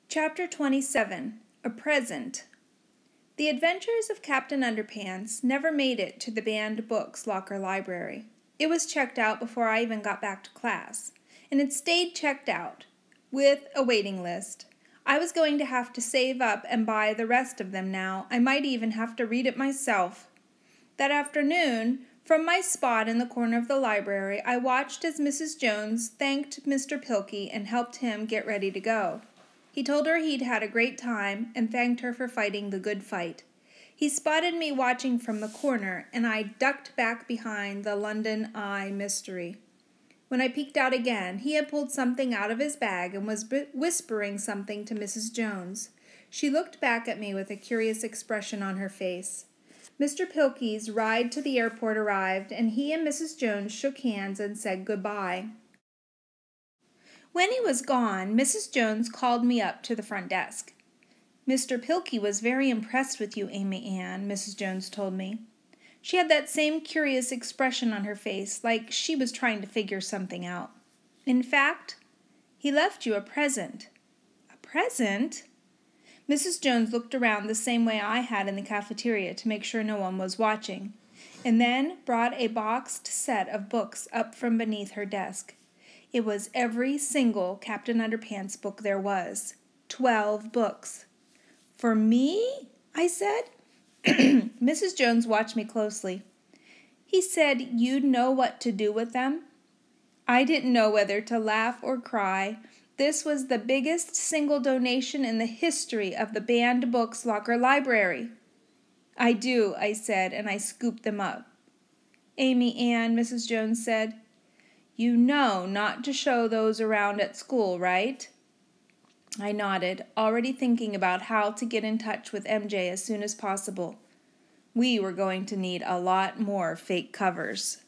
Chapter 27 A Present. The Adventures of Captain Underpants never made it to the banned books locker library. It was checked out before I even got back to class, and it stayed checked out, with a waiting list. I was going to have to save up and buy the rest of them now. I might even have to read it myself. That afternoon, from my spot in the corner of the library, I watched as Mrs. Jones thanked Mr. Pilkey and helped him get ready to go. He told her he'd had a great time and thanked her for fighting the good fight. He spotted me watching from the corner, and I ducked back behind the London Eye mystery. When I peeked out again, he had pulled something out of his bag and was whispering something to Mrs. Jones. She looked back at me with a curious expression on her face. Mr. Pilkey's ride to the airport arrived, and he and Mrs. Jones shook hands and said goodbye. When he was gone, Mrs. Jones called me up to the front desk. "Mr. Pilkey was very impressed with you, Amy Ann," Mrs. Jones told me. She had that same curious expression on her face, like she was trying to figure something out. "In fact, he left you a present." "A present?" Mrs. Jones looked around the same way I had in the cafeteria to make sure no one was watching, and then brought a boxed set of books up from beneath her desk. It was every single Captain Underpants book there was. 12 books. "For me?" I said. Mrs. Jones watched me closely. "He said you'd know what to do with them." I didn't know whether to laugh or cry. This was the biggest single donation in the history of the banned books locker library. "I do," I said, and I scooped them up. "Amy Ann," Mrs. Jones said, "you know not to show those around at school, right?" I nodded, already thinking about how to get in touch with MJ as soon as possible. We were going to need a lot more fake covers.